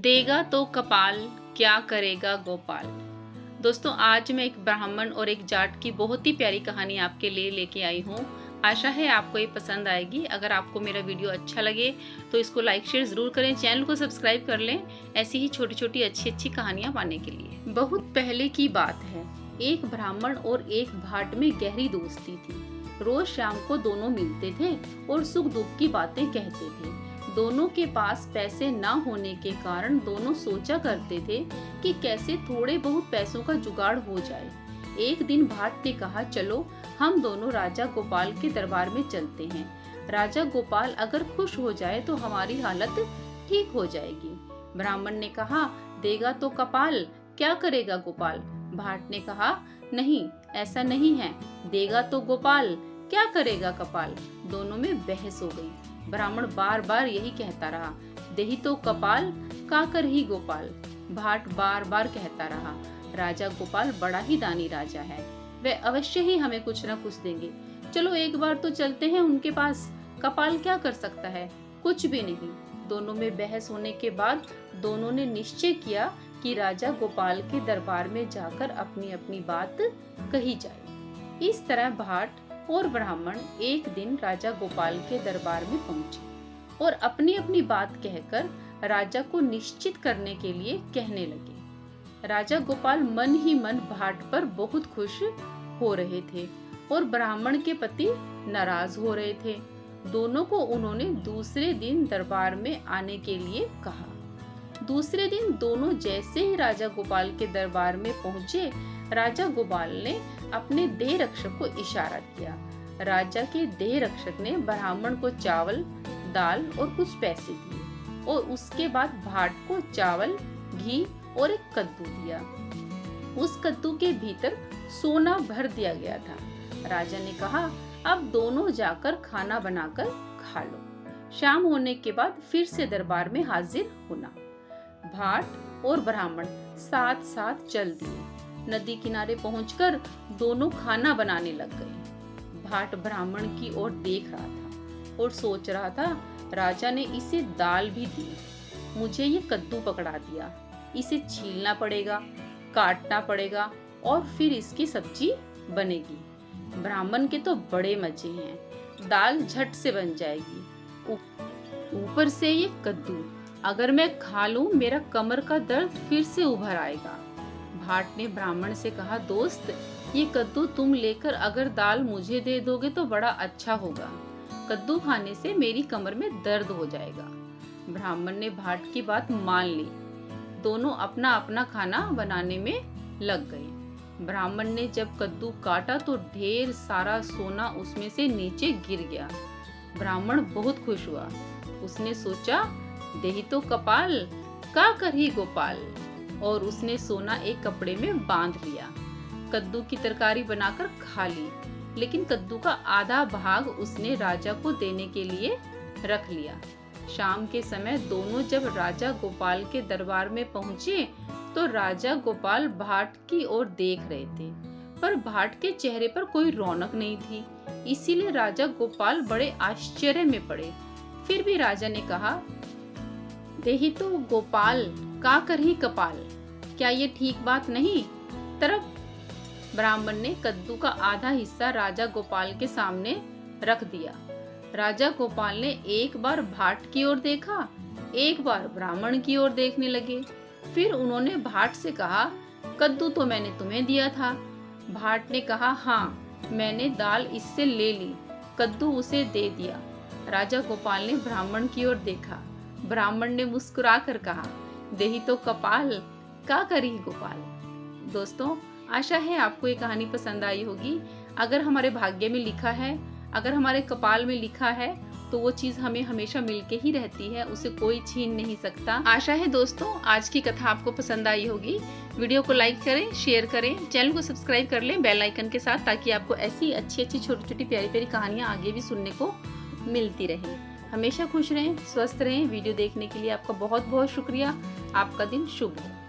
देगा तो कपाल, क्या करेगा गोपाल। दोस्तों, आज मैं एक ब्राह्मण और एक जाट की बहुत ही प्यारी कहानी आपके लिए लेके आई हूँ। आशा है आपको ये पसंद आएगी। अगर आपको मेरा वीडियो अच्छा लगे तो इसको लाइक शेयर ज़रूर करें, चैनल को सब्सक्राइब कर लें ऐसी ही छोटी छोटी अच्छी कहानियाँ पाने के लिए। बहुत पहले की बात है, एक ब्राह्मण और एक भाट में गहरी दोस्ती थी। रोज शाम को दोनों मिलते थे और सुख दुख की बातें कहते थे। दोनों के पास पैसे न होने के कारण दोनों सोचा करते थे कि कैसे थोड़े बहुत पैसों का जुगाड़ हो जाए। एक दिन भाट ने कहा, चलो हम दोनों राजा गोपाल के दरबार में चलते हैं। राजा गोपाल अगर खुश हो जाए तो हमारी हालत ठीक हो जाएगी। ब्राह्मण ने कहा, देगा तो कपाल, क्या करेगा गोपाल। भाट ने कहा, नहीं ऐसा नहीं है, देगा तो गोपाल, क्या करेगा कपाल। दोनों में बहस हो गई। ब्राह्मण बार बार यही कहता रहा, देही तो कपाल, का कर ही गोपाल। भाट बार बार कहता रहा, राजा गोपाल बड़ा ही दानी राजा है, वे अवश्य ही हमें कुछ न कुछ देंगे। चलो एक बार तो चलते हैं उनके पास, कपाल क्या कर सकता है, कुछ भी नहीं। दोनों में बहस होने के बाद दोनों ने निश्चय किया कि राजा गोपाल के दरबार में जाकर अपनी अपनी बात कही जाए। इस तरह भाट और ब्राह्मण एक दिन राजा गोपाल के दरबार में पहुंचे और अपनी अपनी बात कहकर राजा को निश्चित करने के लिए कहने लगे। राजा गोपाल मन ही मन भाट पर बहुत खुश हो रहे थे और ब्राह्मण के प्रति नाराज हो रहे थे। दोनों को उन्होंने दूसरे दिन दरबार में आने के लिए कहा। दूसरे दिन दोनों जैसे ही राजा गोपाल के दरबार में पहुंचे, राजा गोपाल ने अपने देह रक्षक को इशारा किया। राजा के देह रक्षक ने ब्राह्मण को चावल, दाल और कुछ पैसे दिए और उसके बाद भाट को चावल, घी और एक कद्दू दिया। उस कद्दू के भीतर सोना भर दिया गया था। राजा ने कहा, अब दोनों जाकर खाना बनाकर खा लो, शाम होने के बाद फिर से दरबार में हाजिर होना। भाट और ब्राह्मण साथ साथ चल दिए। नदी किनारे पहुंचकर दोनों खाना बनाने लग गए। भाट ब्राह्मण की ओर देख रहा था और सोच रहा था, राजा ने इसे दाल भी दी, मुझे ये कद्दू पकड़ा दिया, इसे छीलना पड़ेगा, काटना पड़ेगा और फिर इसकी सब्जी बनेगी। ब्राह्मण के तो बड़े मजे हैं, दाल झट से बन जाएगी, ऊपर से ये कद्दू, अगर मैं खा लूं मेरा कमर का दर्द फिर से उभर आएगा। भाट ने ब्राह्मण से कहा, दोस्त ये कद्दू तुम लेकर अगर दाल मुझे दे दोगे तो बड़ा अच्छा होगा, कद्दू खाने से मेरी कमर में दर्द हो जाएगा। ब्राह्मण ने भाट की बात मान ली। दोनों अपना अपना खाना बनाने में लग गए। ब्राह्मण ने जब कद्दू काटा तो ढेर सारा सोना उसमें से नीचे गिर गया। ब्राह्मण बहुत खुश हुआ। उसने सोचा, देही तो कपाल, का कर ही गोपाल, और उसने सोना एक कपड़े में बांध लिया। कद्दू की तरकारी बनाकर खा ली, लेकिन कद्दू का आधा भाग उसने राजा को देने के लिए रख लिया। शाम के समय दोनों जब राजा गोपाल के दरबार में पहुंचे तो राजा गोपाल भाट की ओर देख रहे थे, पर भाट के चेहरे पर कोई रौनक नहीं थी। इसीलिए राजा गोपाल बड़े आश्चर्य में पड़े। फिर भी राजा ने कहा, देही तो गोपाल, का कर ही कपाल, क्या ये ठीक बात नहीं। तरफ ब्राह्मण ने कद्दू का आधा हिस्सा राजा गोपाल के सामने रख दिया। राजा गोपाल ने एक बार भाट की ओर देखा, एक बार ब्राह्मण की ओर देखने लगे। फिर उन्होंने भाट से कहा, कद्दू तो मैंने तुम्हें दिया था। भाट ने कहा, हाँ मैंने दाल इससे ले ली, कद्दू उसे दे दिया। राजा गोपाल ने ब्राह्मण की ओर देखा। ब्राह्मण ने मुस्कुरा कर कहा, देही तो कपाल, का करी गोपाल। दोस्तों, आशा है आपको ये कहानी पसंद आई होगी। अगर हमारे भाग्य में लिखा है, अगर हमारे कपाल में लिखा है तो वो चीज़ हमें हमेशा मिलके ही रहती है, उसे कोई छीन नहीं सकता। आशा है दोस्तों आज की कथा आपको पसंद आई होगी। वीडियो को लाइक करें, शेयर करें, चैनल को सब्सक्राइब कर लें बेल आइकन के साथ, ताकि आपको ऐसी अच्छी छोटी छोटी प्यारी प्यारी कहानियाँ आगे भी सुनने को मिलती रहें। हमेशा खुश रहें, स्वस्थ रहें। वीडियो देखने के लिए आपका बहुत बहुत शुक्रिया। आपका दिन शुभ हो।